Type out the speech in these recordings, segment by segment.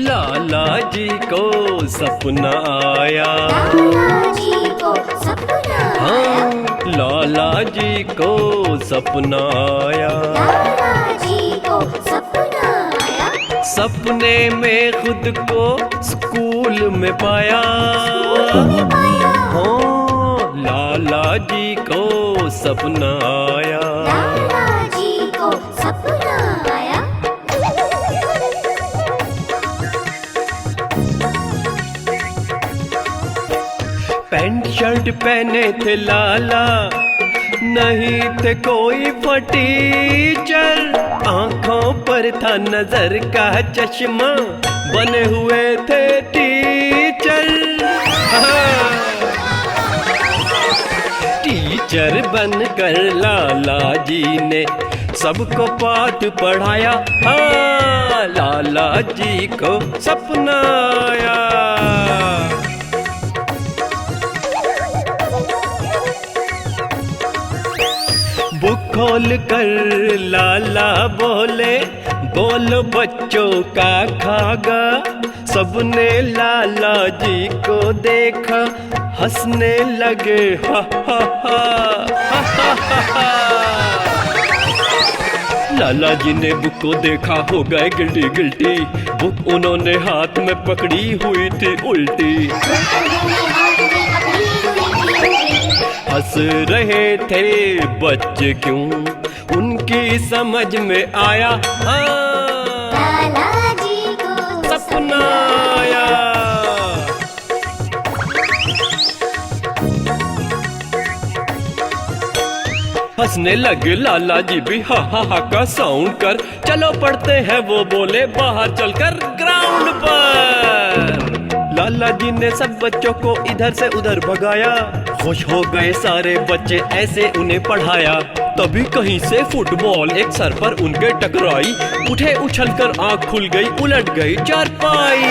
लाला जी को सपना आया। लाला जी को सपना आया। लाला जी को सपना आया। लाला जी को सपना आया। सपने में खुद को स्कूल में पाया। लाला जी को सपना आया। लाला जी को सपना आया। पैंट शर्ट पहने थे लाला, नहीं थे कोई फटीचर। आंखों पर था नजर का चश्मा, बने हुए थे टीचर। टीचर बनकर लाला जी ने सबको पाठ पढ़ाया। लाला जी को सपना आया। बुक खोल कर लाला बोले, बोलो बच्चों का खागा। सबने लाला जी को देखा, हंसने लगे हा हा हा हा हा हा। लाला जी ने बुक को देखा, हो गए गिल्टी गिल्टी। बुक उन्होंने हाथ में पकड़ी हुई थी उल्टी। हंस रहे थे बच्चे क्यों, उनकी समझ में आया। लाला जी को सपना आया। हंसने लगे लाला जी भी, हा हा हा का साउंड कर। चलो पढ़ते हैं, वो बोले बाहर चलकर ग्राउंड पर। लाला जी ने सब बच्चों को इधर से उधर भगाया। खुश हो गए सारे बच्चे, ऐसे उन्हें पढ़ाया। तभी कहीं से फुटबॉल एक सर पर उनके टकराई। उठे उछलकर आंख खुल गई, उलट गई चारपाई।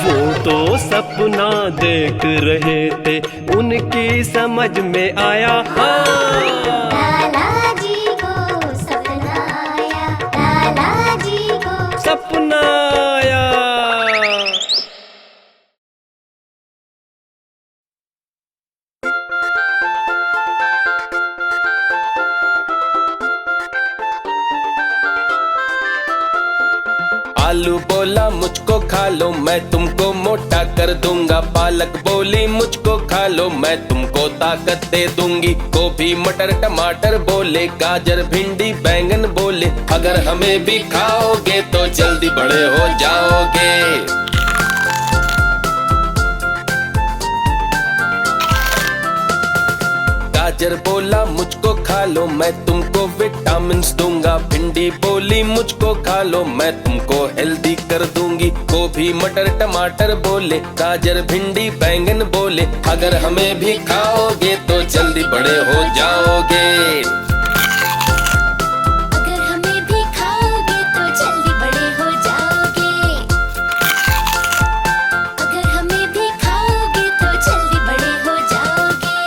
वो तो सपना देख रहे थे, उनकी समझ में आया। लाला जी को सपना आया। लाला जी को सपना आया। आलू बोला मुझको खा लो, मैं तुमको मोटा कर दूंगा। पालक बोली मुझको खा लो, मैं तुमको ताकत दे दूंगी। गोभी मटर टमाटर बोले, गाजर भिंडी बैंगन बोले, अगर हमें भी खाओगे तो जल्दी बड़े हो जाओगे। गाजर बोला मुझको खा लो, मैं तुमको विटामिन्स दूंगा। भिंडी बोली मुझको खा लो, मैं तुमको हेल्दी कर दूंगी। गोभी मटर टमाटर बोले, गाजर भिंडी बैंगन बोले, अगर हमें भी खाओगे तो जल्दी बड़े हो जाओगे। अगर हमें भी खाओगे तो जल्दी बड़े हो जाओगे। अगर हमें भी खाओगे तो जल्दी बड़े हो जाओगे।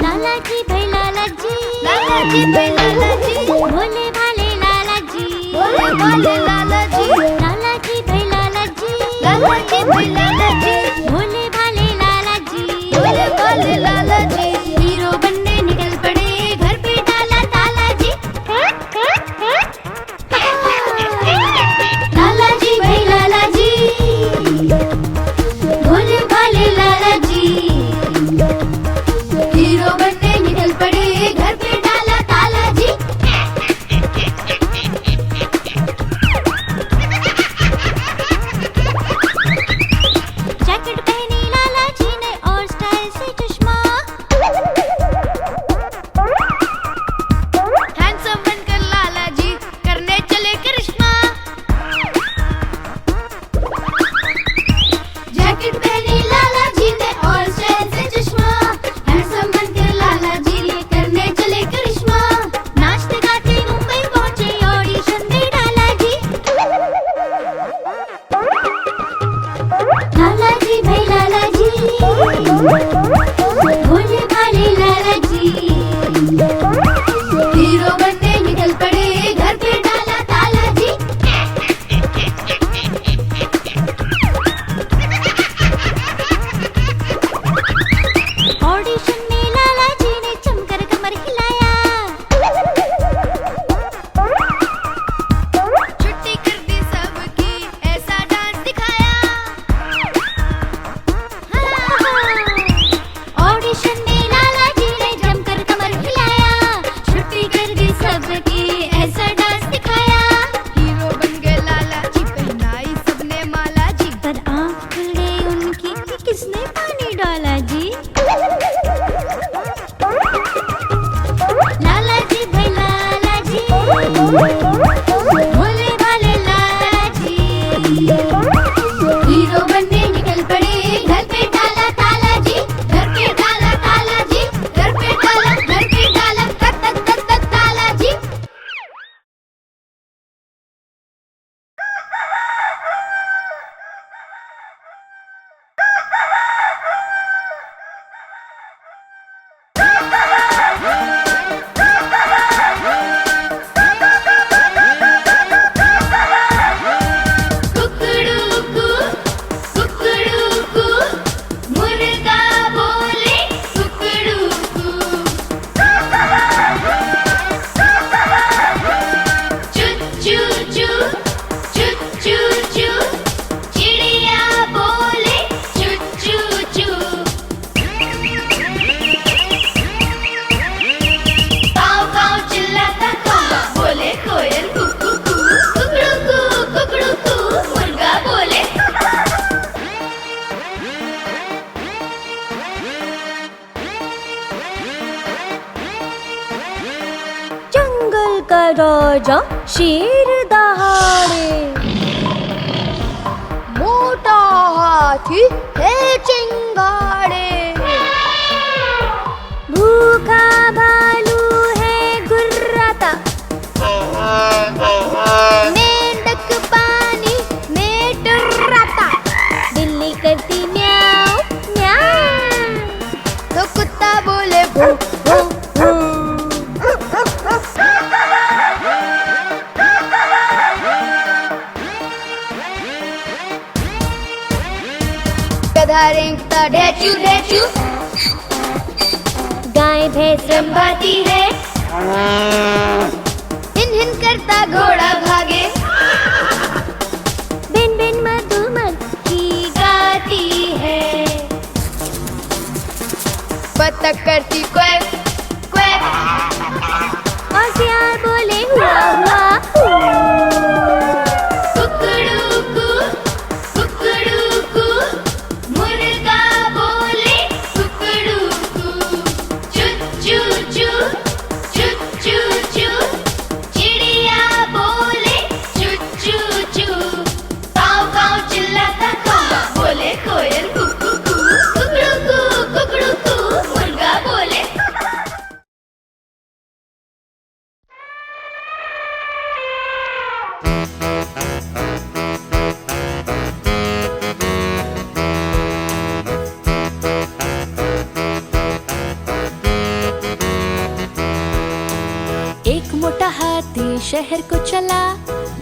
लाला जी भाई लाला जी, लाला जी भाई लाला जी, भोले भाले लाला जी, भोले भाले लाला जी, लाला जी भाई लाला जी, लाला जी भाई लाला जी, भोले भाले लाला जी, भोले भाले लाला जी। हीरो बनने निकल पड़े, घर पे डाला ताला जी। लाला जी भाई लाला जी, भोले भाले लाला जी, हीरो बनने निकल पड़े, घर पे डाला ताला जी। चू चू चू चू, चिड़िया बोले चू चू चू। काऊ काऊ चिल्लाता कौवा बोले कोयल कुकू कू, कुकड़ू कू मुर्गा बोले। जंगल का राजा शेर दहाड़े, मोटा हाथी है चिंगाड़े, भूखा भालू है गुर्राता, मेंढक पानी में टुर्राता, बिल्ली करती म्याऊं म्याऊं, तो कुत्ता बोले भू भू भू। गधा रेंगता ढेचू ढेचू, गाय भैंस रंभाती है, हिन हिन करता घोड़ा भागे, बिन बिन मधुमक्खी गाती है, बतख करती क्वैक क्वैक, और सियार बोले हुआ हुआ। कुकड़ू कू मुर्गा बोले कुकड़ू कू, चू चू चू चू चू चू, चिड़िया बोले चू चू चू। काऊ काऊ चिल्लाता कौवा बोले कोयल कुकू कू, कुकड़ू कू मुर्गा बोले। एक मोटा हाथी शहर को चला,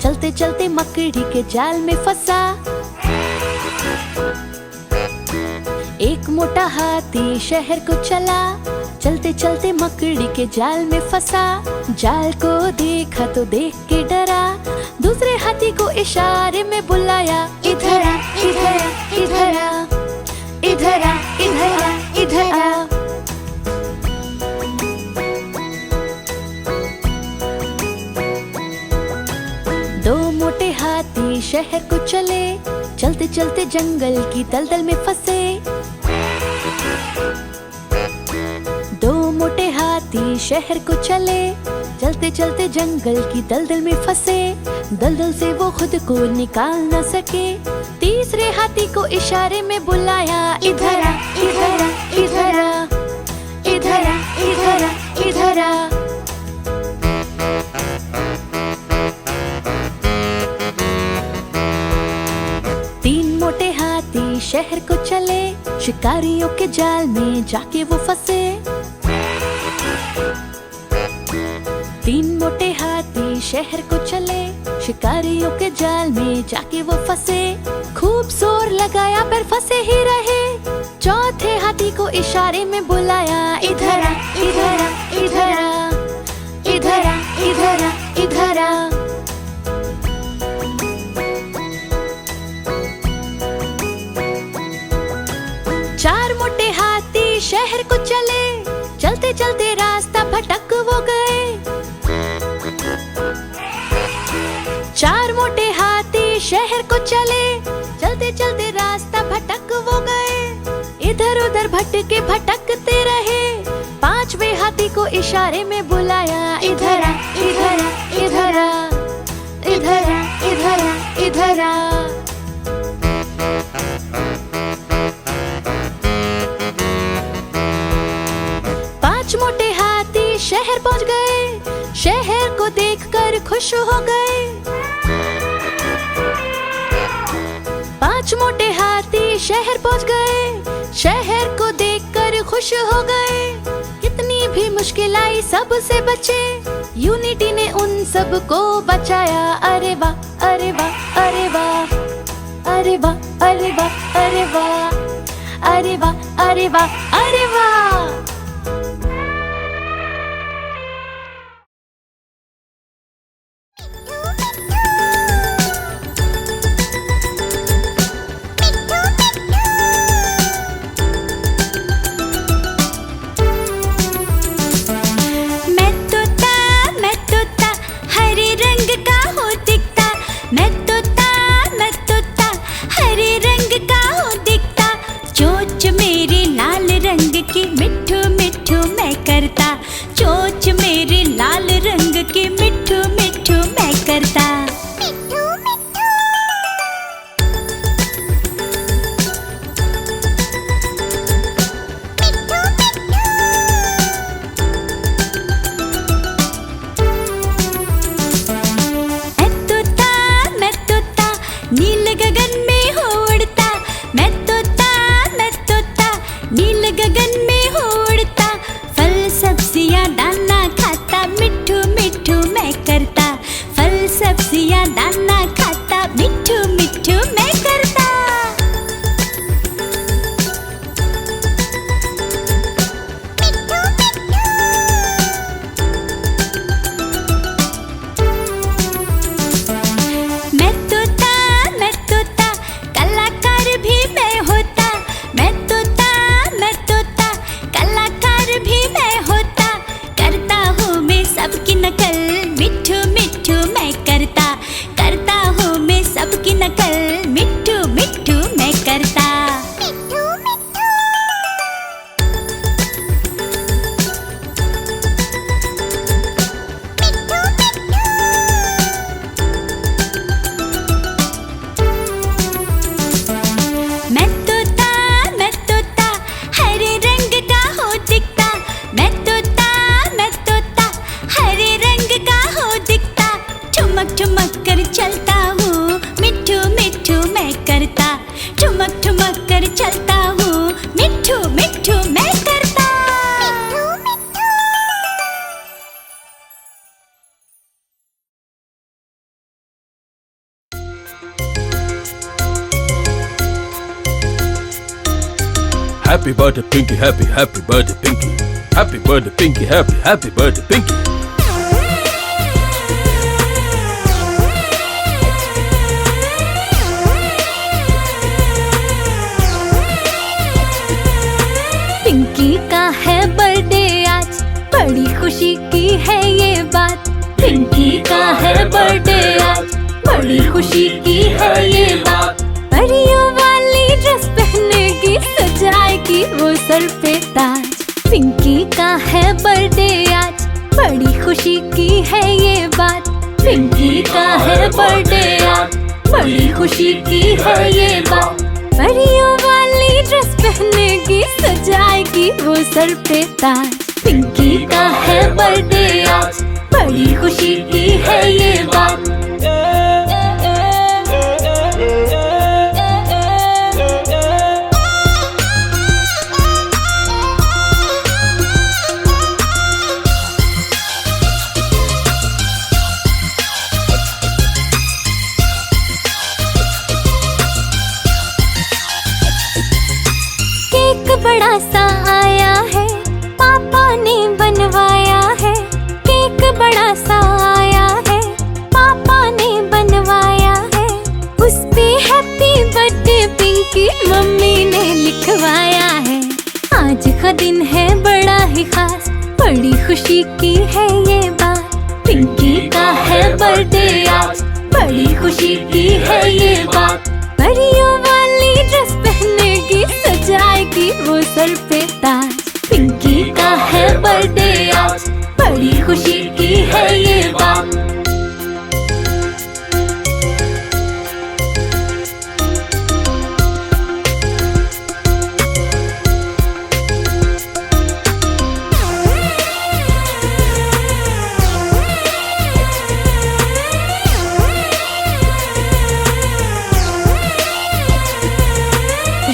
चलते चलते मकड़ी के जाल में फंसा। एक मोटा हाथी शहर को चला, चलते चलते मकड़ी के जाल में फंसा। जाल को देखा तो देख के डरा, दूसरे हाथी को इशारे में बुलाया, इधर आ इधर आ इधर आ इधर आ इधर आ इधर आ। दो मोटे हाथी शहर को चले, चलते चलते जंगल की दलदल में फंसे। दो मोटे हाथी शहर को चले, चलते चलते जंगल की दलदल में फंसे। दलदल से वो खुद को निकाल न सके, तीसरे हाथी को इशारे में बुलाया, इधर आ इधर आ इधर आ इधर आ इधर आ इधर आ। तीन मोटे हाथी शहर को चले, शिकारियों के जाल में जाके वो फंसे। तीन मोटे हाथी शहर को चले, शिकारियों के जाल में जाके वो फंसे। खूब जोर लगाया पर फंसे ही रहे, चौथे हाथी को इशारे में बुलाया, इधर आ इधर आ इधर आ इधर आ इधर आ इधर आ। चार मोटे हाथी शहर को चले, चलते चलते रास्ता भटक वो गए। चार मोटे हाथी शहर को चले, चलते चलते रास्ता भटक वो गए। इधर उधर भटके भटकते रहे, पांचवे हाथी को इशारे में बुलाया, इधर आ इधर आ इधर आ इधर आ इधर आ इधर आ। पांच मोटे हाथी शहर पहुंच गए, शहर को देखकर खुश हो गए। पांच मोटे हाथी शहर पहुंच गए, शहर को देखकर खुश हो गए। कितनी भी मुश्किल आई सबसे बचे, यूनिटी ने उन सबको बचाया। अरे वाह अरे वाह अरे वाह अरे वाह अरे वाह अरे वाह अरे वाह अरे वाह अरे वाह। दाना खाता, मिट्ठू मिट्ठू मैं करता। मैं तोता कलाकार भी मैं होता। मैं तोता कलाकार भी मैं होता। करता हूँ मैं सबकी नकल, मिट्ठू मिट्ठू मैं करता। करता हूँ मैं सबकी नकल, मिट्ठू मिट्ठू मैं करता। मैं तोता हरे रंग का हो दिखता। मैं तोता हरे रंग का हो दिखता। ठुमक ठुमक कर चलता हूँ, मिट्ठू मिट्ठू मैं करता। ठुमक ठुमक कर चलता हूँ, मिट्ठू मिट्ठू मैं करता। Happy birthday, Pinky, happy birthday, Pinky. Happy birthday, Pinky, happy birthday, Pinky. Pinky का है बर्थडे आज, बड़ी खुशी की है ये बात। पिंकी का है बर्थडे आज, बड़ी खुशी की है ये बात। परियों वाली ड्रेस पहनेगी, सजाएगी वो सर पे ताज। पिंकी का है बर्थडे आज, बड़ी खुशी की है ये बात। पिंकी का है बर्थडे आज, बड़ी खुशी की है ये बात। परियों वाली ड्रेस पहनेगी, सजाएगी वो सर पे ताज। पिंकी का है बर्थडे आज, बड़ी खुशी की है ये बात। केक बड़ा सा आया है, पापा ने बनवाया है। केक बड़ा सा आया है, पापा ने बनवाया है। उस पे हैप्पी बर्थडे पिंकी मम्मी ने लिखवाया है। आज का दिन है बड़ा ही खास, बड़ी खुशी की है ये बात। पिंकी का है बर्थडे आज, बड़ी खुशी की है ये बात। परियों वाली ड्रेस पहनेगी, सजाएगी वो सर पे ताज। पिंकी का है बर्थडे आज, बड़ी खुशी की है ये बात।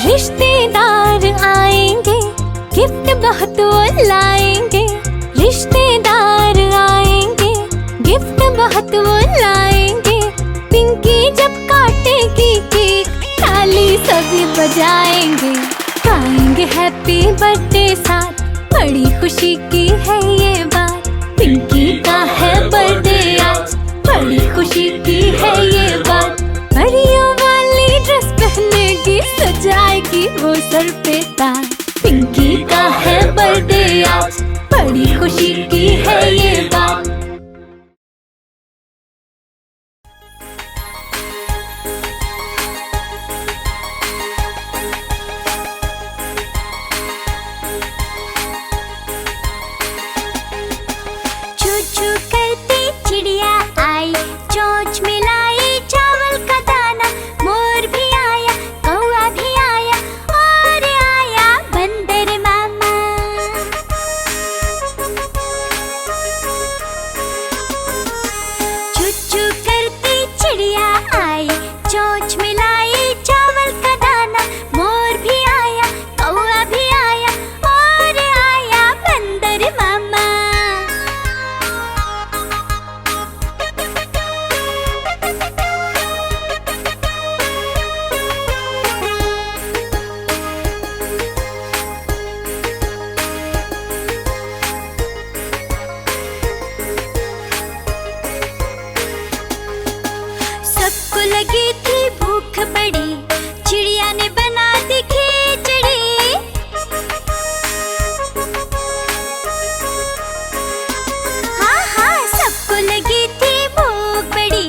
रिश्तेदार आएंगे, गिफ्ट बहुत वो लाएंगे। रिश्तेदार आएंगे, गिफ्ट बहुत वो लाएंगे। पिंकी जब काटेगी केक, ताली सभी बजाएंगे। गाएंगे हैप्पी बर्थडे साथ, बड़ी खुशी की है ये बात। पिंकी का है बर्थडे आज, बड़ी खुशी की है ये बात। परियों वाली ड्रेस पहनेगी, सजाएगी वो सर पे ताज। पिंकी का है बर्थडे आज, बड़ी खुशी की है ये बात। चू चू करती चिड़िया आई, चोंच मिलाई चावल का दाना। मोर भी आया, कौआ भी आया, और आया बंदर मामा। लगी थी भूख बड़ी, चिड़िया ने बना दी खिचड़ी। हाँ हाँ सबको लगी थी भूख बड़ी,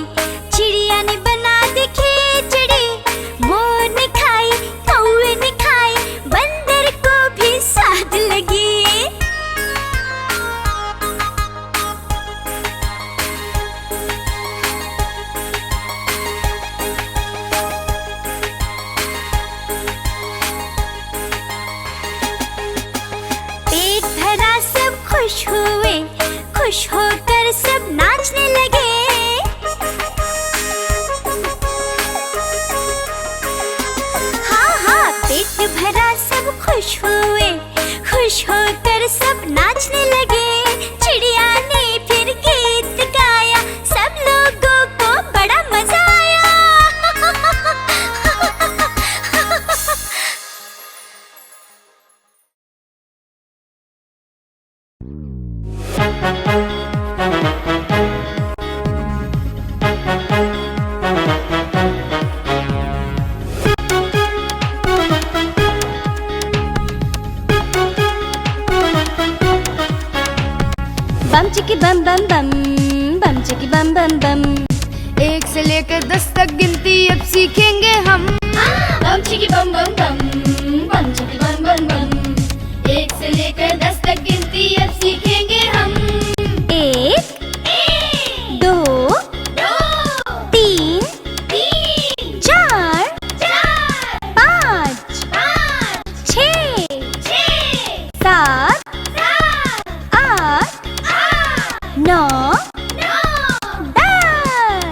चिड़िया ने बना दी खिचड़ी। मोर ने खाई, कौवे ने खाई, बंदर को भी स्वाद लगी। पेट भरा सब खुश हुए, खुश होकर सब नाचने लगे। हाँ हाँ पेट भरा सब खुश हुए, खुश होकर सब नाचने लगे। चिड़िया ने फिर गीत गाया, सब लोगों को बड़ा मजा आया। बम चिकी बम बम बम, बम चिकी बम बम बम। 1 से लेकर 10 तक गिनती अब सीखेंगे हम। बम चिकी बम बम बम, बम चिकी बम बम बम। 1 से लेकर 10 तक गिनती अब सीखेंगे हम। 1 2 3 4 5 6 7 8 9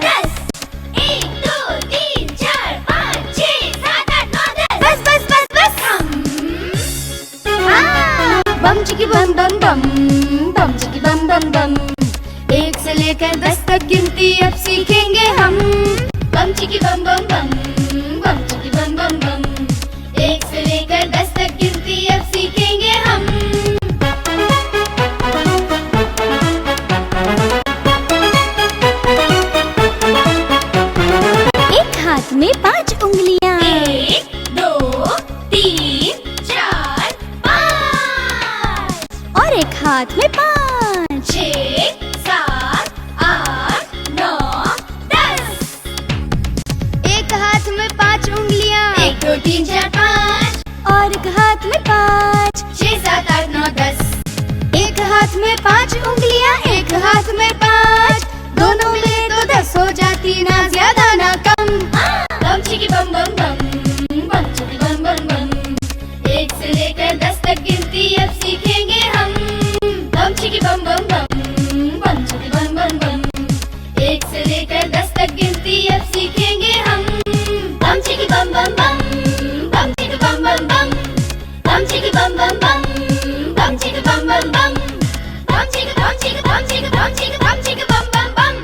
10। 1 2 3 4 5 6 7 8 9 10। बस बस बस बस। बम चिकी बम बम बम, बम चिकी बम बम बम। 1 से लेकर 10 तक गिनती अब सीखेंगे हम। बम चिकी बम बम बम, बम चिकी बम बम बम। 1 से लेकर 10 तक गिनती अब सीखेंगे हम। एक हाथ में 5 उंगलियां। 1 2 3 4 5। और एक हाथ में 5। 6 7 8 9 10। एक हाथ में 5 उंगलियां। 1 2 3 4 5। और एक हाथ में 5। 6 7 8 9 10। एक हाथ में 5 उंगलियां, एक हाथ में 5। दोनों मिले तो 10 हो जाती, ना ज्यादा ना कम। बम चिकी बम बम बम, बम चिकी बम बम बम। 1 से लेकर 10 तक गिनती अब सीखेंगे हम। बम चिकी बम बम बम, बम चिकी बम बम बम। 1 से लेकर 10 तक गिनती अब सीखेंगे हम। बम चिकी बम बम बम, बम चिकी बम बम बम। बम चिकी बम बम बम, बम चिकी बम बम बम। बम चिकी बम चिकी बम चिकी बम चिकी बम चिकी बम बम बम।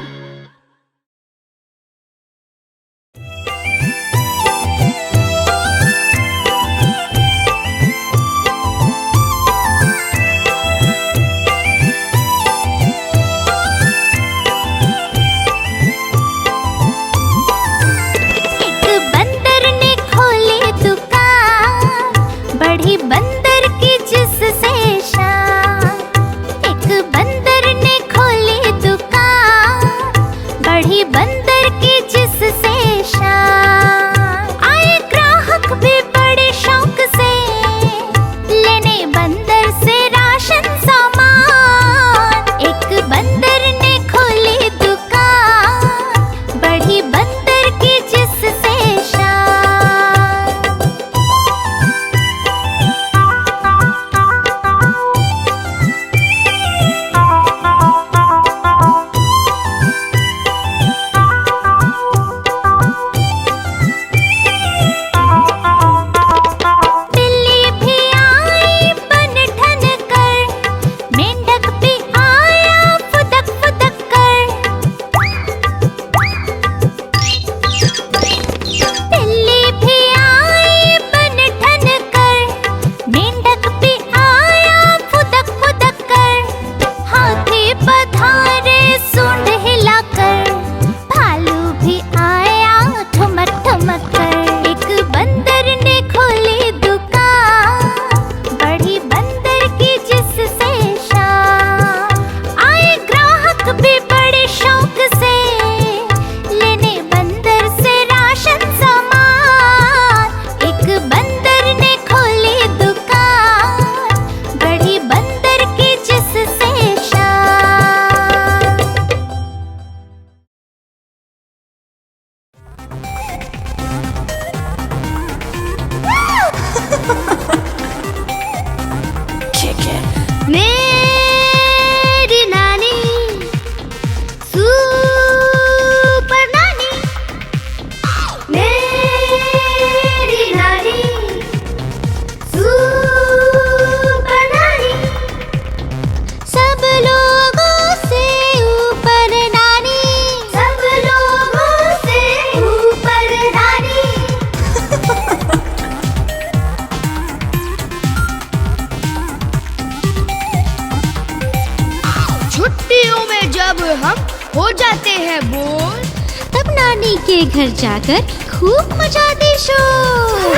सबके घर जाकर खूब मचाते शोर।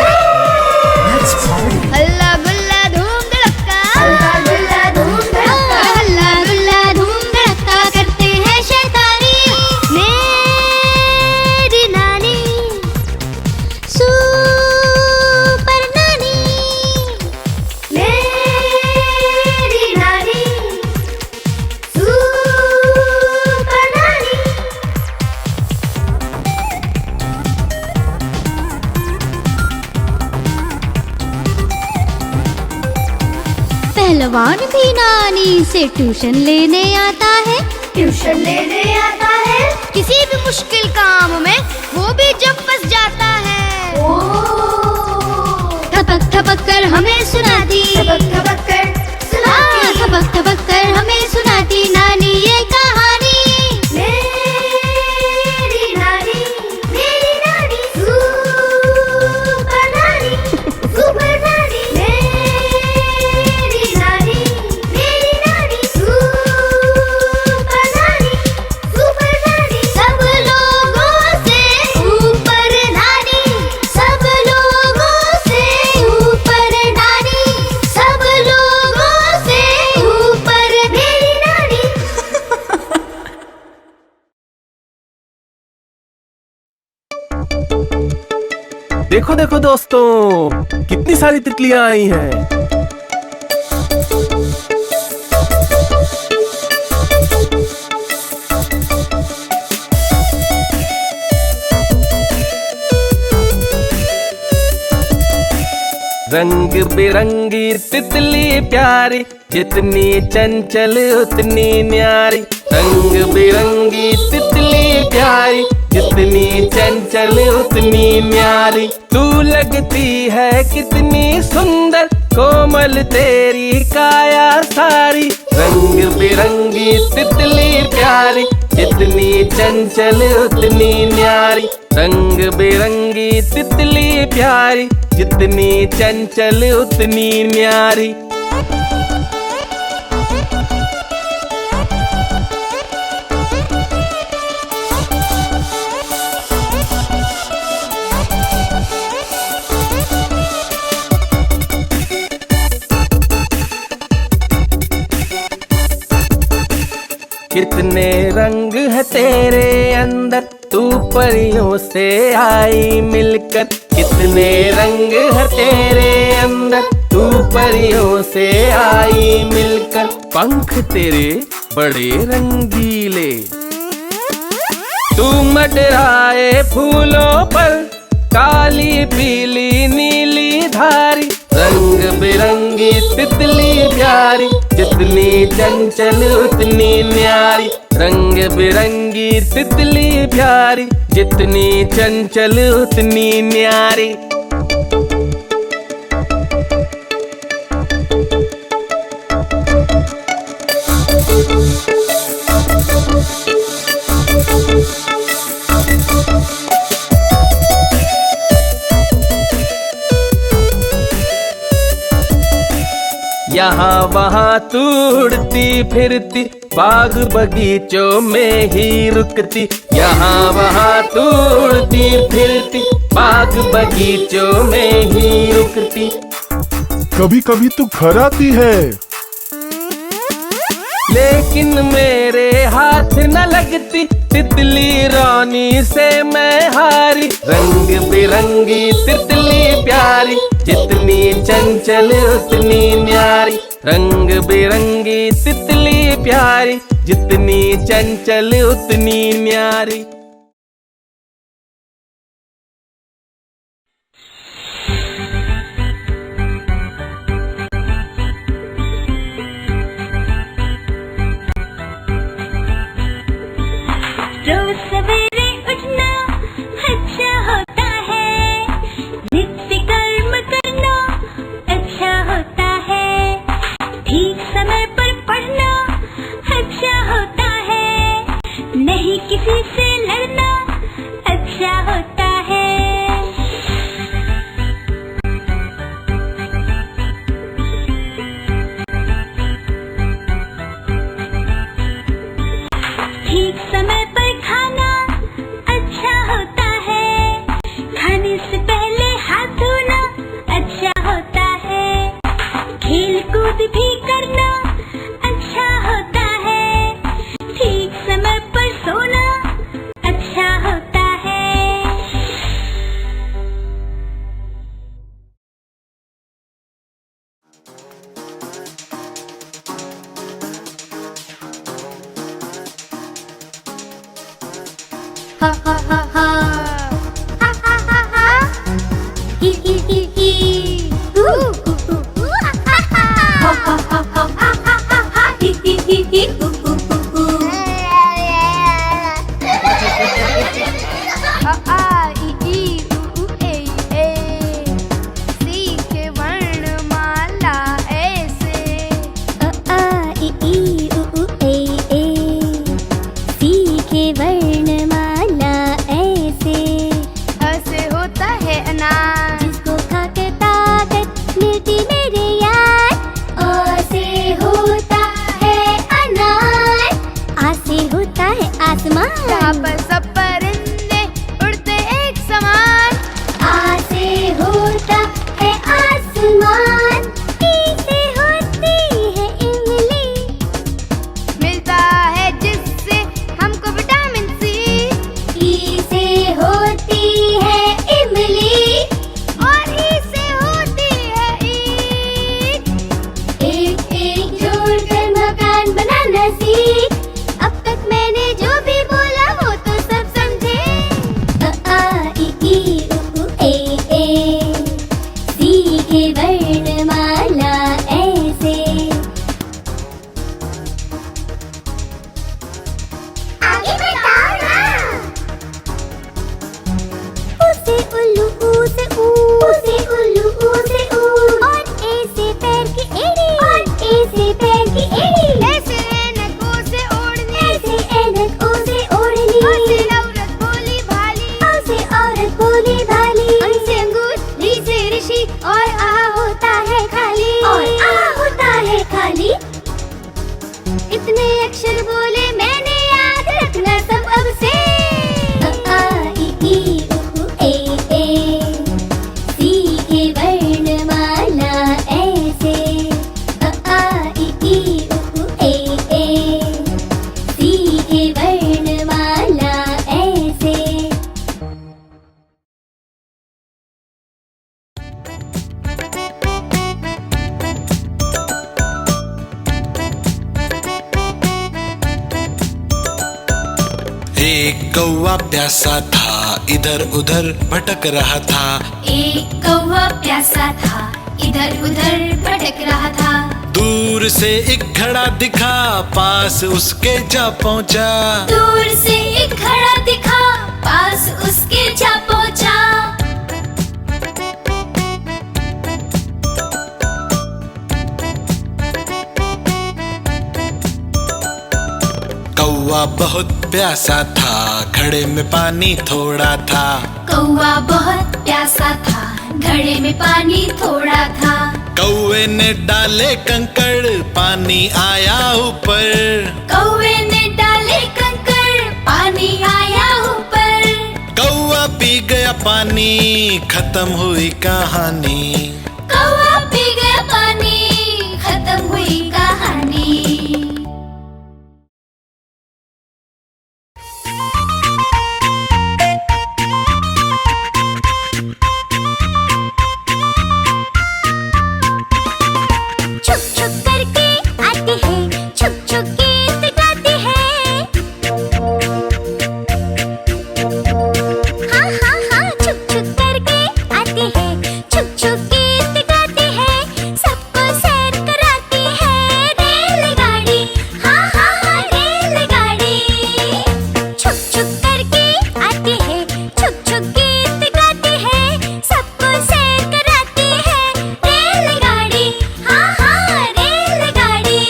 हल्ला गुल्ला धूम धड़का, हल्ला गुल्ला धूम धड़का, हल्ला गुल्ला धूम धड़का करते हैं शैतानी। मेरी नानी सुपर नानी, मेरी नानी सुपर नानी। पहलवान भी नानी से ट्यूशन लेने आता है, ट्यूशन लेने आता है। किसी भी मुश्किल काम में वो भी जब फंस जाता है। ठपक ठपक कर हमें सुनाती, ठपक ठपक कर सुनाती, ठपक ठपक कर हमें सुनाती नानी ये कहानी। मेरी नानी सुपर नानी, सुपर नानी। मेरी नानी सुपर नानी, सुपर नानी। सब लोगों से ऊपर नानी, सब लोगों से ऊपर नानी, सब लोगों से ऊपर मेरी नानी। देखो देखो दोस्तों, कितनी सारी तितलियां आई हैं। रंग बिरंगी तितली प्यारी, जितनी चंचल उतनी न्यारी। रंग बिरंगी तितली प्यारी, जितनी चंचल उतनी न्यारी। तू लगती है कितनी सुंदर, कोमल तेरी काया सारी। रंग बिरंगी तितली प्यारी, जितनी चंचल उतनी न्यारी। रंग बिरंगी तितली प्यारी, जितनी चंचल उतनी न्यारी। कितने रंग है तेरे अंदर, तू परियों से आई मिलकर। कितने रंग है तेरे अंदर, तू परियों से आई मिलकर। पंख तेरे बड़े रंगीले, तू मंडराए फूलों पर, काली पीली नीली धारी। रंग बिरंगी तितली प्यारी, जितनी चंचल उतनी न्यारी। रंग बिरंगी तितली प्यारी, जितनी चंचल उतनी न्यारी। यहाँ वहाँ तू उड़ती फिरती, बाग बगीचों में ही रुकती। यहाँ वहाँ तू उड़ती फिरती, बाग बगीचों में ही रुकती। कभी कभी तू घर आती है, लेकिन मेरे हाथ न लगती। तितली रानी से मैं हारी। रंग बिरंगी तितली प्यारी, जितनी चंचल उतनी न्यारी। रंग बिरंगी तितली प्यारी, जितनी चंचल उतनी न्यारी। रोज सवेरे उठना अच्छा होता है, नित्य कर्म करना अच्छा होता है, ठीक समय पर पढ़ना अच्छा होता है, नहीं किसी से लड़ से उल्लू, ऊ से ऊ से उल्लू, ऊ से ऊ। और ए से पैर की एड़ी, और ए से पैर की एड़ी। ऐसे ऐनक, ओ से ओढ़नी, ऐसे ऐनक, ओ से ओढ़नी। औ से औरत बोली भाली, औ से औरत बोली भाली। अं से अंगूर, री से ऋषि, और आ होता है खाली, और आ होता है खाली। इतने अक्षर बोले मैंने, याद रखना सब अब से। अ आ इ ई उ ए ए, सीखे वर्णमाला ऐसे। अ आ इ ई उ ए ए, सीखे वर्णमाला ऐसे। एक कौवा प्यासा था, इधर उधर भटक रहा था। एक कौवा प्यासा था, इधर उधर भटक रहा था। दूर से एक घड़ा दिखा, पास उसके जा पहुंचा। दूर से एक घड़ा दिखा, पास उसके जा पहुंचा। कौवा बहुत प्यासा था, घड़े में पानी थोड़ा था। कौवा बहुत प्यासा था, घड़े में पानी थोड़ा था। कौवे ने डाले कंकड़, पानी आया ऊपर। कौवे ने डाले कंकड़, पानी आया ऊपर। कौवा पी गया पानी, खत्म हुई कहानी। कौवा पी गया पानी, खत्म हुई कहानी। छुक छुक करके आती है, छुक छुक गीत गाती है। हाँ हाँ हाँ, छुक छुक करके आती है, छुक छुक गीत गाती है। सबको सैर कराती है रेलगाड़ी, हाँ हाँ हाँ रेलगाड़ी। छुक छुक करके आती है, छुक छुक गीत गाती है। सबको सैर कराती है रेलगाड़ी, हाँ हाँ रेलगाड़ी।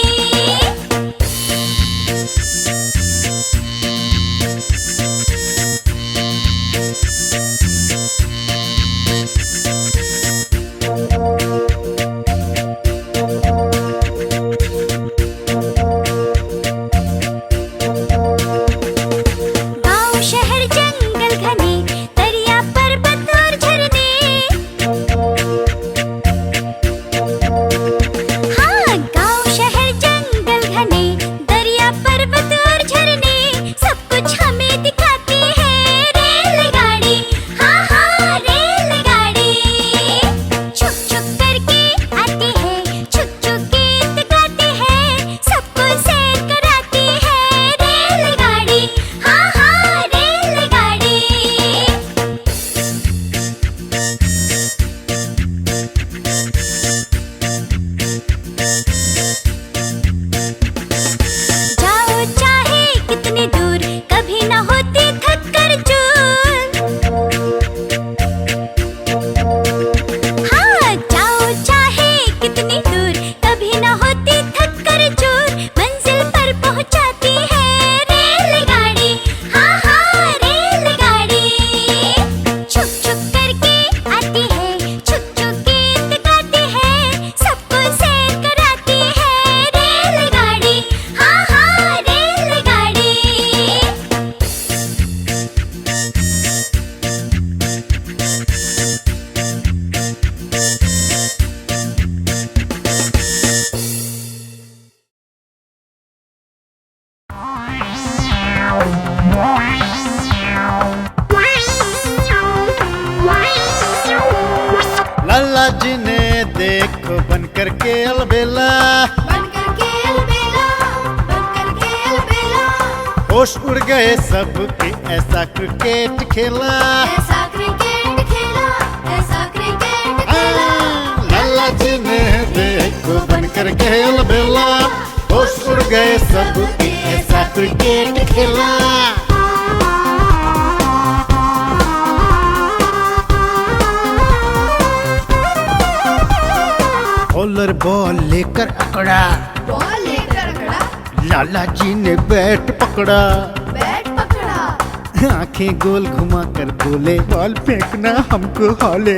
गाँव शहर जंगल घने, दरिया पर्वत और झरने। हाँ, गाँव शहर जंगल घने, दरिया पर्वत और झरने। सब कुछ हमें दिखाती है रेलगाड़ी, हाँ हाँ रेलगाड़ी। छुक छुक करके आती है, छुक छुक गीत गाती है। सबको सैर कराती है रेलगाड़ी, हाँ हाँ रेलगाड़ी। जाओ चाहे कितनी दूर, कभी ना होती थक कर चूर। हाँ, जाओ चाहे कितनी दूर, कभी ना होती थक कर चूर। मंजिल पर पहुंचाती है रेलगाड़ी, हाँ हाँ रेलगाड़ी। छुक छुक करके आती है, छुक छुक गीत गाती है। सबको सैर कराती है रेलगाड़ी, हाँ हाँ रेलगाड़ी। लाला जी ने देखो बन करके अलबेला, बनकर के अलबेला, बनकर के अलबेला। होश उड़ गए सबके, ऐसा क्रिकेट खेला। ऐसा क्रिकेट खेला, ऐसा क्रिकेट खेला। लाला जी ने देखो बन करके अलबेला, होश उड़ गए सबके, ऐसा क्रिकेट खेला। बॉलर बॉल लेकर अकड़ा, बॉल लेकर खड़ा, लाला जी ने बैट पकड़ा, बैट पकड़ा, आंखें गोल घुमाकर बोले बॉल फेंकना हमको हौले।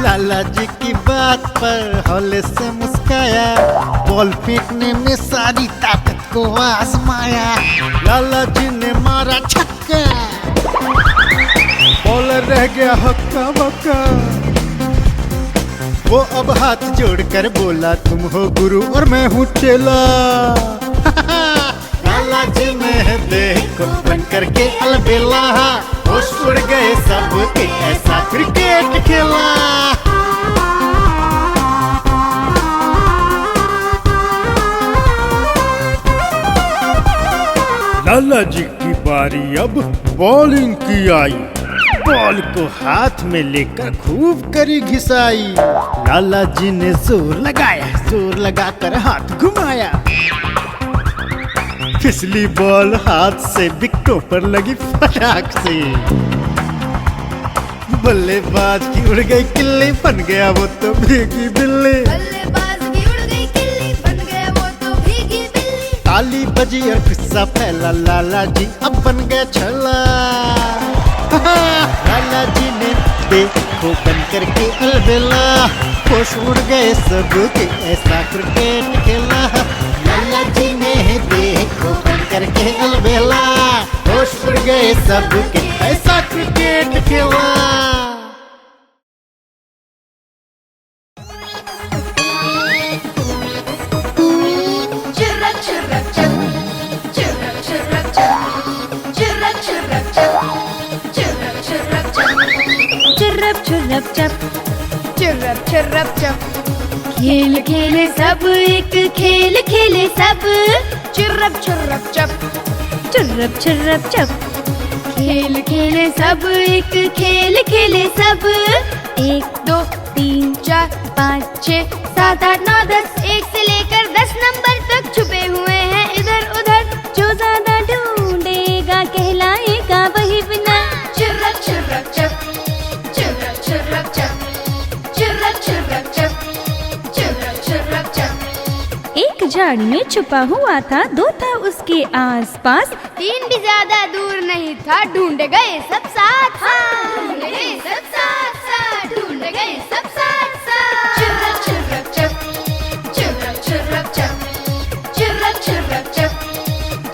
लाला जी की बात पर हौले से मुस्काया, बॉल फेंकने में सारी ताकत को आजमाया। लाला जी ने मारा छक्का, बॉलर रह गया हक्का बक्का। वो अब हाथ जोड़कर बोला तुम हो गुरु और मैं हूँ चेला। लाला जी ने देखो बन करके अलबेला, होश उड़ गए सब के ऐसा क्रिकेट खेला। लाला जी की बारी अब बॉलिंग की आई, बॉल को हाथ में लेकर खूब करी घिसाई। लाला जी ने जोर लगाया, जोर लगाकर हाथ घुमाया, फिसली बॉल हाथ से विकेटों पर लगी फटाक से। बल्लेबाज की उड़ गई किल्ली, बन गया वो तो भीगी बिल्ली। बल्लेबाज की उड़ गई किल्ली, बन गया वो तो भीगी बिल्ली। ताली बजी और किस्सा फैला, लाला जी अब बन गए छला। लाला जी ने देखो बन करके अलबेला, होश उड़ गए सब के ऐसा क्रिकेट खेला। लाला जी ने देखो बन करके अलबेला, होश उड़ गए सब के ऐसा क्रिकेट खेला। चुर्रक चुर्रक चप, चुर्रक चुर्रक चप, चुर्रक चुर्रक चप, चुर्रक चुर्रक चप, चुर्रक चुर्रक चप, चुर्रक चुर्रक चप। खेल खेले सब एक खेल खेले सब, चुर्रक चुर्रक चप, चुर्रक चुर्रक चप। खेल खेले सब एक खेल खेले सब। 1 2 3 4 5 6 7 8 9 10, 1 से लेकर 10 नंबर तक छुपे हुए हैं इधर उधर। जो ज्यादा ढूंढेगा कहलाएगा वही विनर। चुर्रक चुर्रक चप, चुर्रक चुर्रक चप, चुर्रक चुर्रक चप, चुर्रक चुर्रक चप। एक झाड़ी में छुपा हुआ था, 2 था उसके आसपास, 3 भी ज्यादा दूर नहीं था। ढूंढ गए सब साथ साथ, ढूंढ गए सब साथ साथ, ढूंढ गए सब साथ साथ। चुर्रक चुर्रक चप, चुर्रक चुर्रक चप, चुर्रक चुर्रक चप,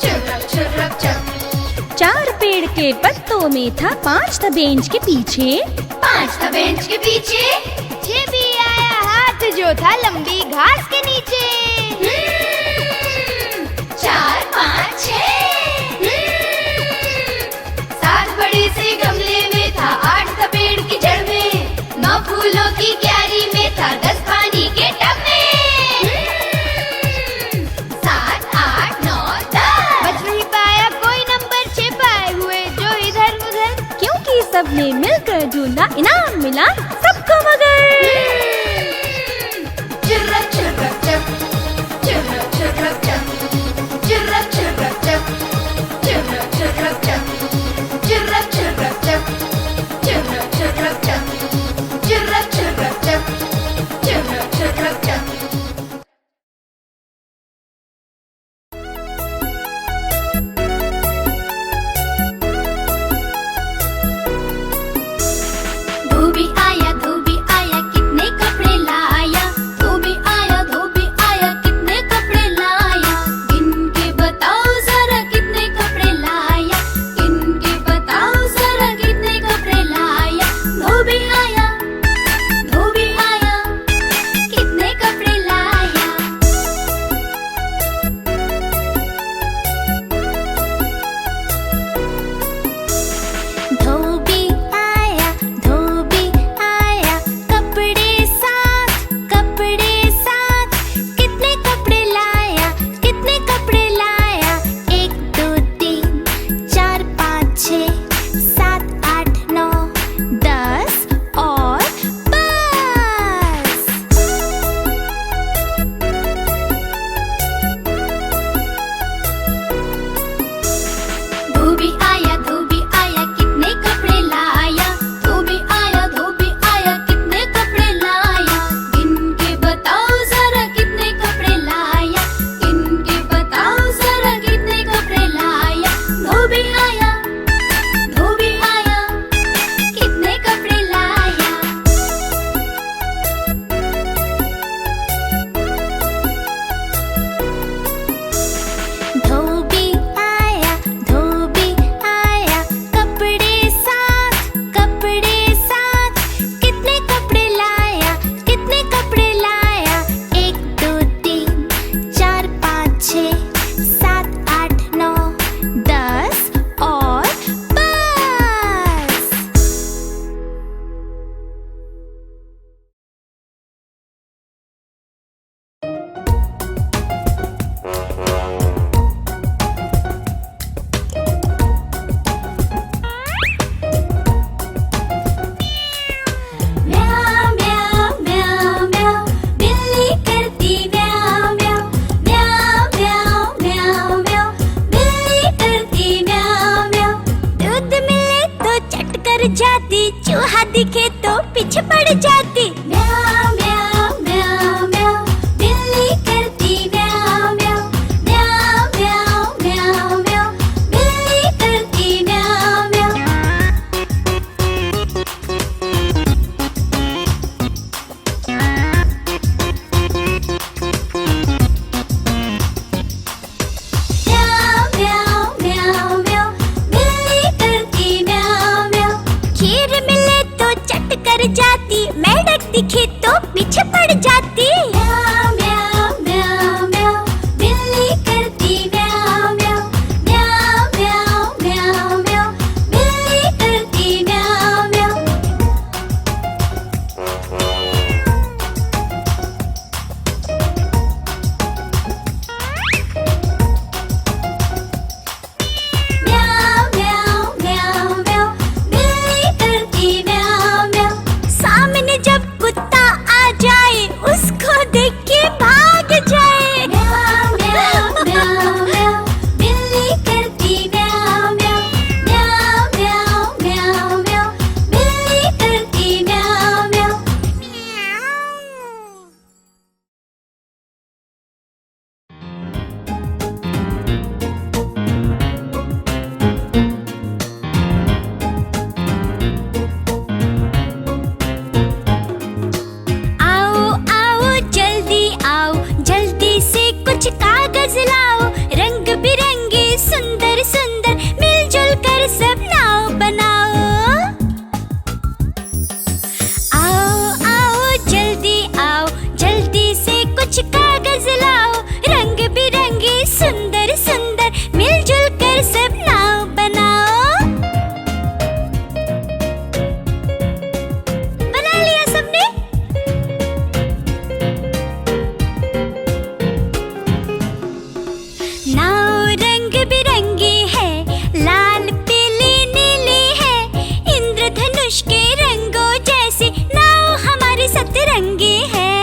चुर्रक चुर्रक चप। 4 पेड़ के पत्तों में था, 5 था बेंच के पीछे, 5 था बेंच के पीछे। 6 भी आया हाथ जो था लंबी घास के नीचे। 4 5 6। 7 बड़े से गमले में था, 8 था पेड़ की जड़ में, 9 फूलों की क्यारी में था, 10 पानी के टब में। 7 8 9 10। बच नहीं पाया कोई नंबर 6 पाए हुए जो इधर उधर, क्योंकि सबने मिलकर ढूंढा, इनाम मिला सबको मगर। चुर्रक चुर्रक चप, चुर्रक चुर्रक चप, चुर्रक चुर्रक चप, चुर्रक चुर्रक चप, चुर्रक चुर्रक चप, चुर्रक चुर्रक चप, चुर्रक चुर्रक चप, चुर्रक चुर्रक चप। धोबी आया कितने जाती, चूहा दिखे तो पीछे पड़ जाती। म्याऊ म्याऊ म्याऊ म्याऊ, बिल्ली करती म्याऊ म्याऊ। म्याऊ म्याऊ म्याऊ म्याऊ, बिल्ली करती म्याऊ म्याऊ। म्याऊ म्याऊ म्याऊ म्याऊ, बिल्ली करती म्याऊ म्याऊ। खीर मिले तो चट कर जाती, मेंढक दिखे तो पीछे पड़ जाती। म्याऊ म्याऊ म्याऊ म्याऊ, बिल्ली करती म्याऊ म्याऊ। म्याऊ म्याऊ म्याऊ म्याऊ, बिल्ली करती म्याऊ म्याऊ। म्याऊ म्याऊ म्याऊ म्याऊ, बिल्ली करती म्याऊ म्याऊ। सामने जब कुत्ता आ जाए, उसको देख के भाग जाए। म्याऊ म्याऊ म्याऊ म्याऊ, बिल्ली करती म्याऊ म्याऊ। म्याऊ म्याऊ म्याऊ म्याऊ, बिल्ली करती म्याऊ म्याऊ। आओ आओ जल्दी आओ, जल्दी से कुछ कागज लाओ। रंग बिरंगे सुंदर सुंदर, मिलजुल कर सब नाव बनाओ। आओ आओ जल्दी आओ, जल्दी से कुछ कागज लाओ। रंग बिरंगे सुंदर सुंदर, मिलजुल कर सब नाव बनाओ। बना लिया सबने? नाव रंग बिरंगी है, लाल पीली नीली है। इंद्रधनुष के रंगों जैसी नाव हमारी सतरंगी है।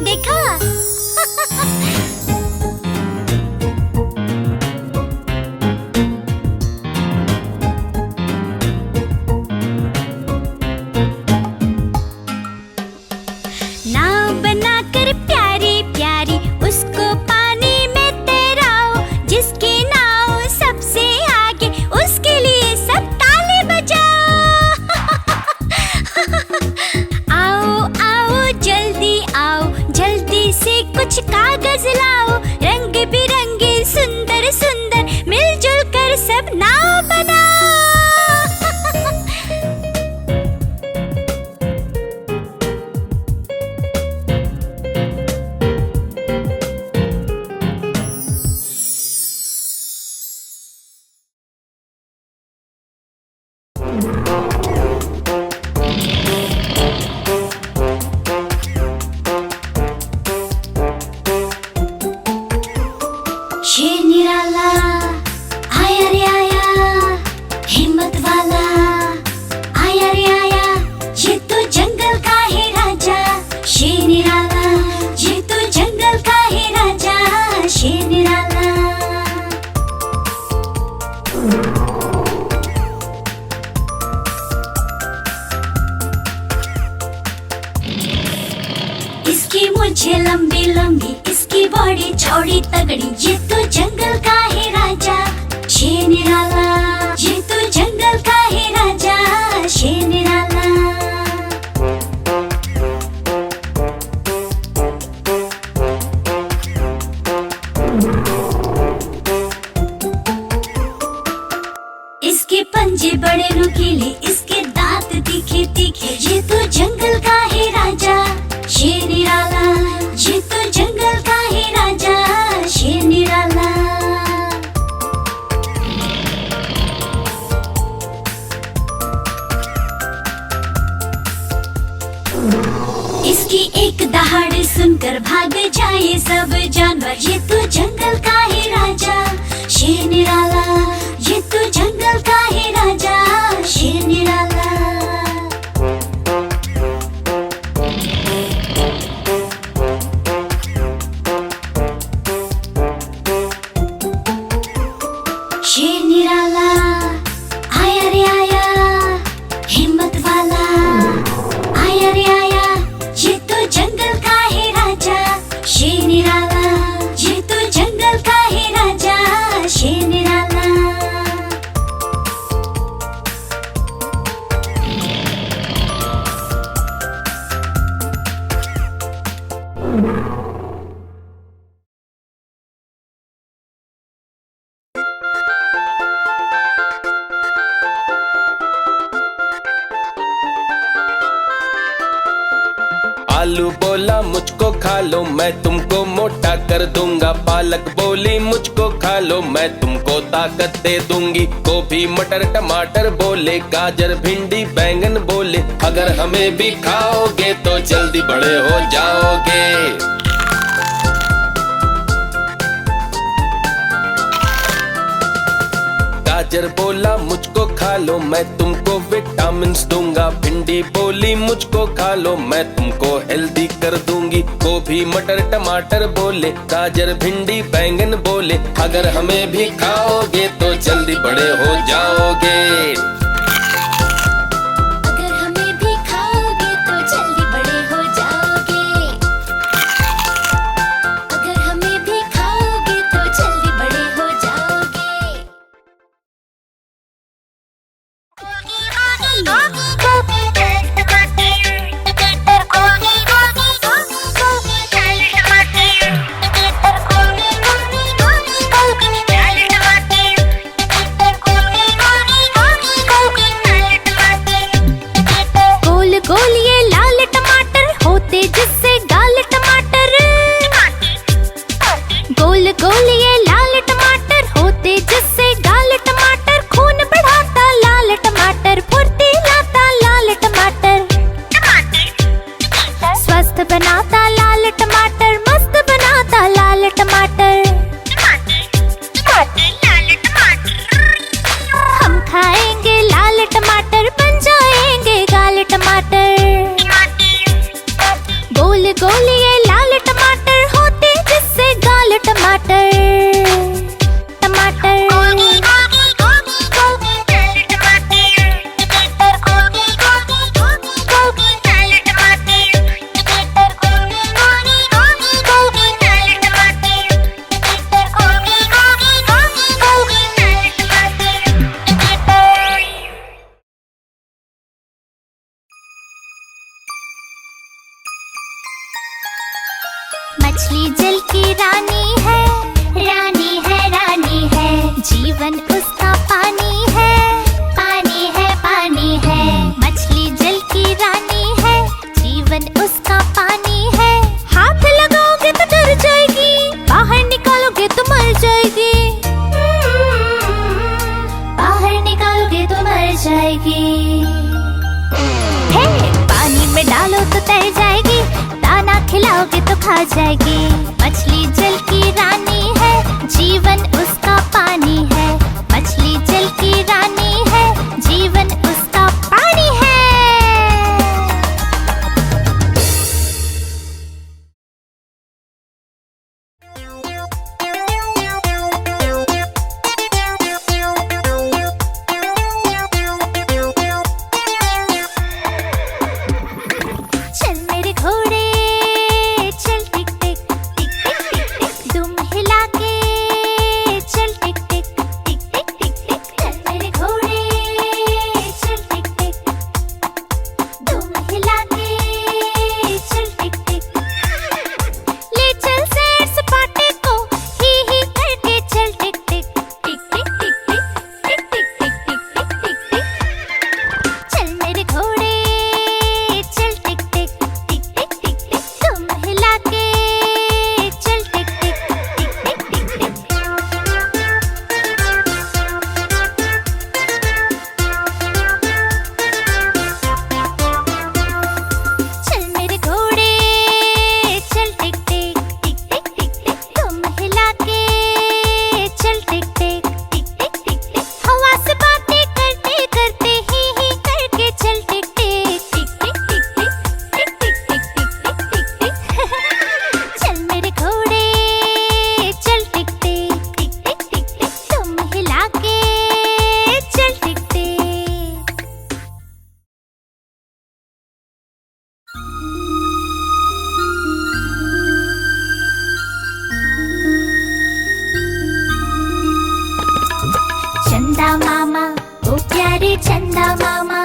देखा? नाव बनाकर प्यारी प्यारी, उसको पानी में तैराओ। जिसकी नाव सबसे आगे, उसके लिए सब ताली बजाओ। आओ आओ जल्दी आओ, जल्दी से कुछ कागज लाओ। रंग बिरंगे सुंदर सुंदर, मिलजुल कर सब नाव बनाओ। शेर निराला आया रे आया, हिम्मत वाला आया रे आया। ये तो जंगल का है राजा, शेर निराला। ये तो जंगल का है राजा, शेर निराला। इसकी मुझे लंबी लंबी, इसकी बॉडी चौड़ी तगड़ी। ये तो जंगल का है राजा, शेर निराला। ये तो जंगल का है राजा, शेर निराला। इसके पंजे बड़े नुकीले, इसके दांत तीखे तीखे। ये तो जंगल का है राजा, शेर निराला। ये तो जंगल का है राजा, शेर निराला। इसकी एक दहाड़ सुनकर भाग जाए सब जानवर। ये तो जंगल का है राजा, शेर निराला। ये तो जंगल का है राजा, शेर निराला। शेर निराला आया रे आया, आलू बोला मुझको खा लो, मैं तुमको मोटा कर दूंगा। पालक बोली मुझको खा लो, मैं तुमको ताकत दे दूंगी। गोभी मटर टमाटर बोले, गाजर भिंडी बैंगन बोले, अगर हमें भी खाओगे तो जल्दी बड़े हो जाओगे। गाजर बोला मुझको खा लो, मैं तुमको विटामिन्स दूंगा। भिंडी बोली मुझको खा लो, मैं तुमको हेल्दी कर दूंगी। गोभी मटर टमाटर बोले, गाजर भिंडी बैंगन बोले, अगर हमें भी खाओगे तो जल्दी बड़े हो जाओगे। अगर हमें भी खाओगे तो जल्दी बड़े हो जाओगे। अगर हमें भी खाओगे तो जल्दी बड़े हो जाओगे। गोल गोल ये लाल टमाटर होते जिससे गाल टमाटर। गोल गोल ये लाल टमाटर होते जिससे गाल टमाटर। खून बढ़ाता लाल टमाटर, फुर्ती लाता लाल टमाटर। स्वस्थ बनाता लाल टमाटर, मस्त बनाता लाल टमाटर। हम खाएंगे लाल टमाटर, बन जाएंगे गाल टमाटर। गोल गोल ये लाल टमाटर होते जिससे गाल टमाटर। टमाटर मछली जल की रानी है, रानी है, रानी है। जीवन उसका पानी है, पानी है, पानी है। मछली जल की रानी है, जीवन उसका पानी है। हाथ लगाओगे तो डर जाएगी, बाहर निकालोगे तो मर जाएगी। बाहर निकालोगे तो मर जाएगी। हे पानी में डालो तो तैर जाएगी, दाना खिलाओगे तो खा जाएगी। मछली जल की रानी है, जीवन उसका पानी है। मछली जल की रानी है, जीवन उसका पानी है। चल मेरे घोड़े चल टिक टिक टिक टिक टिक टिक, दुम हिला के चल टिक टिक टिक टिक टिक टिक। चल मेरे घोड़े चल टिक टिक, दुम हिला के चल टिक टिक। ले चल सैर सपाटे को ही करके चल टिक टिक टिक टिक टिक टिक टिक टिक टिक टिक टिक टिक टिक। चल मेरे घोड़े चल टिक टिक टिक टिक टिक टिक, तुम हिला के चल टिक टिक टिक टिक टिक टिक। चल मेरे घोड़े चल टिक टिक टिक टिक टिक टिक, तुम हिला के चल टिक टिक टिक टिक टिक टिक। हवा से बातें करते करते ही करके चल टिक टिक टिक टिक टिक टिक टिक टिक टिक टिक टिक टिक टिक। चल मेरे घोड़े चल टिक टिक टिक टिक टिक टिक, तुम हिला के चल टिक टिक। चंदा मामा ओ प्यारे चंदा मामा,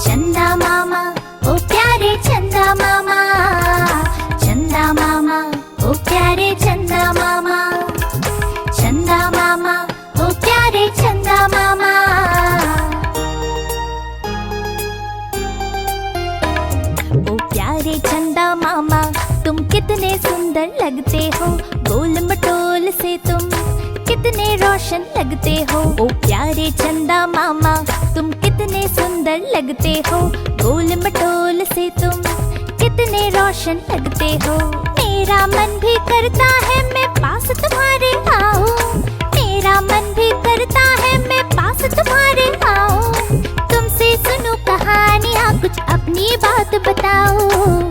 चंदा मामा ओ प्यारे चंदा मामा। चंदा मामा ओ प्यारे चंदा मामा, चंदा मामा ओ प्यारे चंदा मामा। ओ प्यारे चंदा सुंदर लगते हो, गोल मटोल से तुम कितने रोशन लगते हो। ओ प्यारे चंदा मामा, तुम कितने सुंदर लगते हो, गोल मटोल से तुम कितने रोशन लगते हो। मेरा मन भी करता है मैं पास तुम्हारे आऊं, मेरा मन भी करता है मैं पास तुम्हारे आऊं। तुमसे सुनूं कहानियाँ, कुछ अपनी बात बताओ।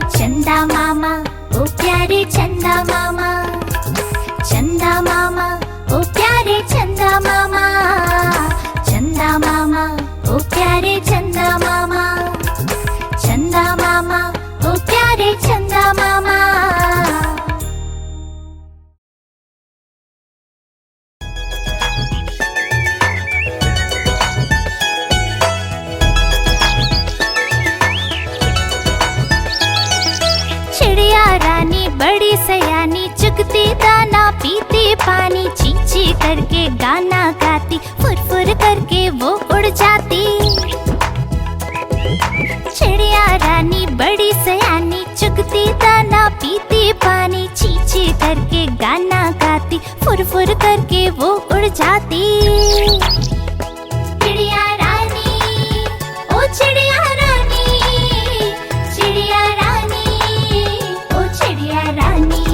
चंदा मामा, ओ प्यारे चंदा मामा, चंदा मामा, ओ प्यारे चंदा मामा, चंदा मामा, ओ प्यारे चंदा मामा, चंदा मामा, ओ प्यारे चंदा मामा। चिड़िया रानी बड़ी सयानी, चुगती दाना पीती पानी, ची ची करके गाना गाती, फुर फुर करके वो उड़ जाती। चिड़िया रानी बड़ी सयानी, चुगती दाना पीती पानी, ची ची करके गाना गाती, फुर फुर करके वो उड़ जाती। चिड़िया रानी, ओ चिड़िया रानी, चिड़िया रानी, ओ चिड़िया रानी।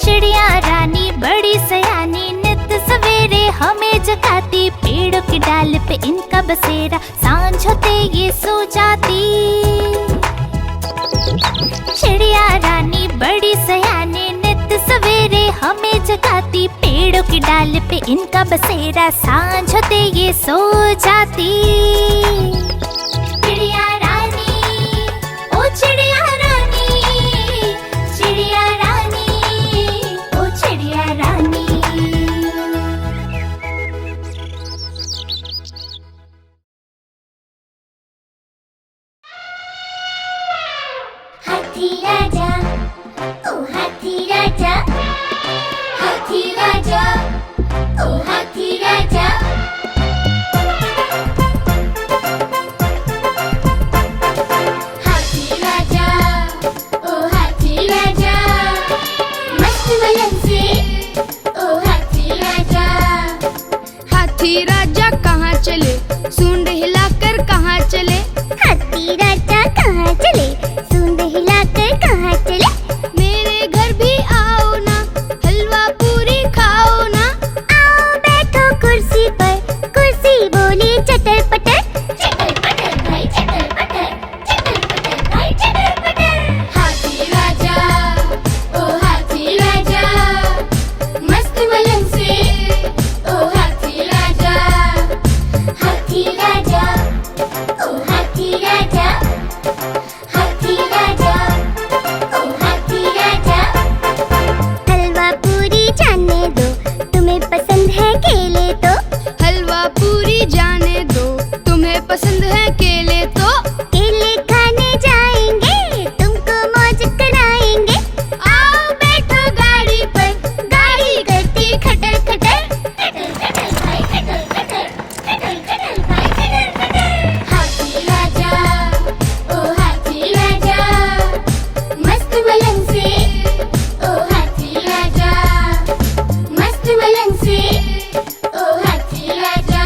चिड़िया रानी बड़ी सयानी, नित सवेरे हमें जगाती, पेड़ों की डाल पे इनका बसेरा, सांझ होते ये सो जाती। चिड़िया रानी बड़ी सयानी, नित सवेरे हमें जगाती, पेड़ों की डाल पे इनका बसेरा, सांझ होते ये सो जाती। चिड़िया रानी, ओ चिड़िया रानी, चिड़िया रानी, ओ चिड़िया रानी। हाथी राजा, ओ हाथी राजा, हाथी राजा, ओ हाथी राजा। हाथी राजा, ओ हाथी राजा, मस्त मलन से, ओ हाथी राजा। हाथी राजा कहाँ चले, सूंड हिलाकर कहाँ चले। हाथी राजा कहाँ चले, सूंड हिलाकर कहाँ चले। मेरे घर भी आओ ना, हलवा पूरी खाओ ना। आओ बैठो कुर्सी पर, कुर्सी बोली चटर पटर, चटर पटर भाई चटर पटर, चटर पटर भाई चटर पटर। हाथी राजा, ओ हाथी राजा, मस्त मलन से, ओ हाथी राजा। हाथी राजा, ओ हाथी राजा, हाथी राजा, ओ हाथी राजा। हलवा पूरी जाने दो, तुम्हें पसंद है केले तो। हलवा पूरी जाने दो, तुम्हें पसंद है केले तो। केले खाने जाएंगे, तुमको मौज कराएंगे। आओ बैठो गाड़ी पर, गाड़ी करती खटर खटर, खटर खटर भाई खटर खटर, खटर खटर भाई खटर खटर। हाथी राजा, ओ हाथी राजा, मस्त मलन से, ओ हाथी राजा। मस्त मलन से, ओ हाथी राजा,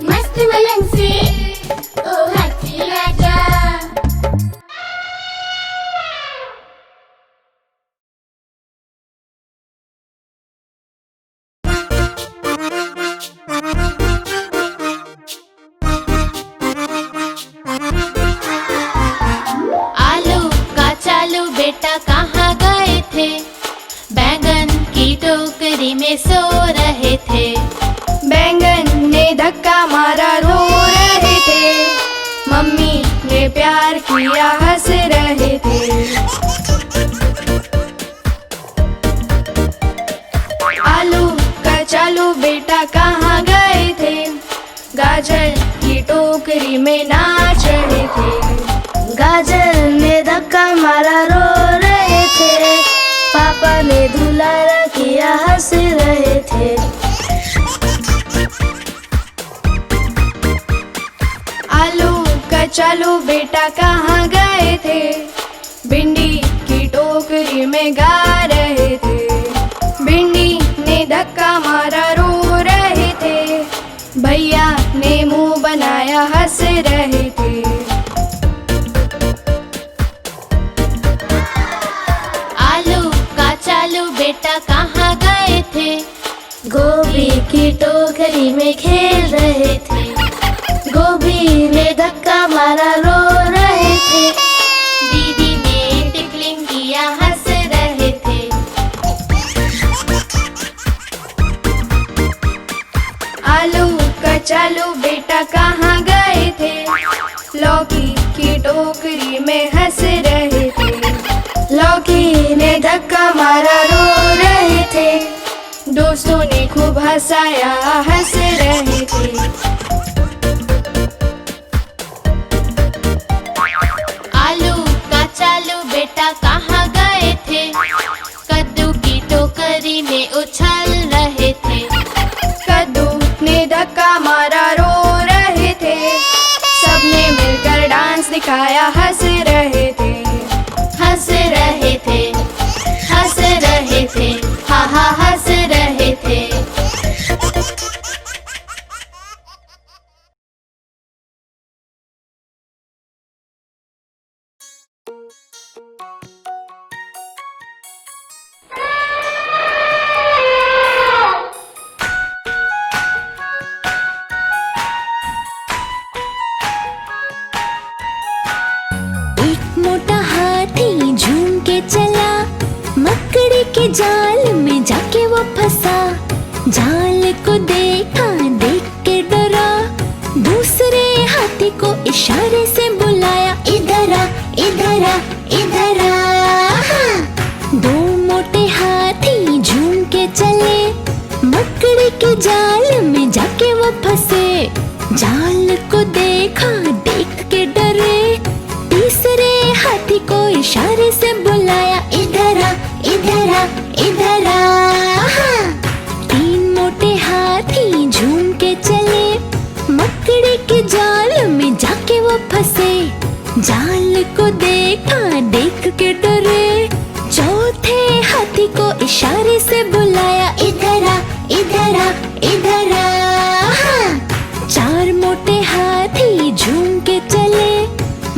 मस्त मलन से, ओ हाथी राजा। आलू का चालू बेटा कहाँ गए थे, बैंगन की टोकरी में सो रहे थे। बैंगन ने धक्का मारा, रो रहे थे। मम्मी ने प्यार किया, हंस रहे थे। आलू का चालू बेटा कहाँ गए थे, गाजर की टोकरी में नाच रहे थे। गाजर ने धक्का मारा, रो रहे थे। पापा ने दुलारा किया, हंस रहे थे। चालू बेटा कहाँ गए थे? भिंडी की टोकरी में गा रहे थे। भिंडी ने धक्का मारा, रो रहे थे। भैया ने मुंह बनाया, हंस रहे थे। आलू का चालू बेटा कहाँ गए थे? गोभी की टोकरी में खेल रहे थे। गोभी ने धक्का मारा, रो रहे थे। दीदी ने टिकलिंग किया, हंस रहे थे। आलू का चालू बेटा कहाँ गए थे? लौकी की टोकरी में हंस रहे थे। लौकी ने धक्का मारा, रो रहे थे। दोस्तों ने खूब हंसाया, हंस रहे थे। आलू का चालू बेटा कहाँ गए थे? कद्दू की टोकरी में उछल रहे थे। कद्दू ने धक्का मारा, रो रहे थे। सबने मिलकर डांस दिखाया, हंस रहे थे। हंस रहे थे, हंस रहे थे, हा हा हंस रहे थे। एक मोटा हाथी झूम के चला, मकड़ी के जाल में जाके वो फंसा। जाल को देखा, देख के डरा। दूसरे हाथी को इशारे से बुलाया, इधर आ, इधर आ, इधर आ। दो मोटे हाथी झूम के चले, मकड़ी के जाल में जाके वो फंसे। जाल को देखा, देख के डरे। तीसरे हाथी को इशारे से बुलाया, इधर आ, इधर आ, इधर आ। तीन मोटे हाथी झूम के चले, मकड़ी के जाल में जाके वो फंसे। जाल को देखा, देख के डरे। चौथे हाथी को इशारे से बुलाया, इधर आ, इधर आ, इधर आ। चार मोटे हाथी झूम के चले,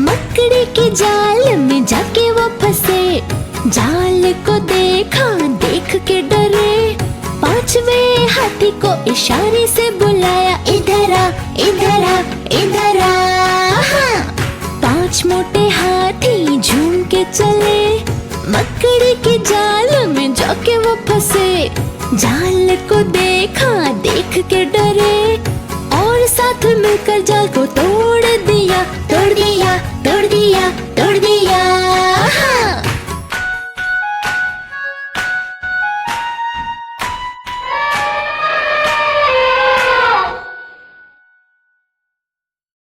मकड़ी के जाल में जाके वो फंसे। जाल को देखा, देख के डरे। पांचवे हाथी को इशारे से बुलाया, इधर आ, इधर आ, इधर आ। पांच मोटे हाथी झूम के चले, मकड़ी के जाल में जाके वो फंसे। जाल को देखा, देख के डरे। और साथ मिलकर जाल को तोड़ दिया, तोड़ दिया, तोड़ दिया, तोड़ दिया।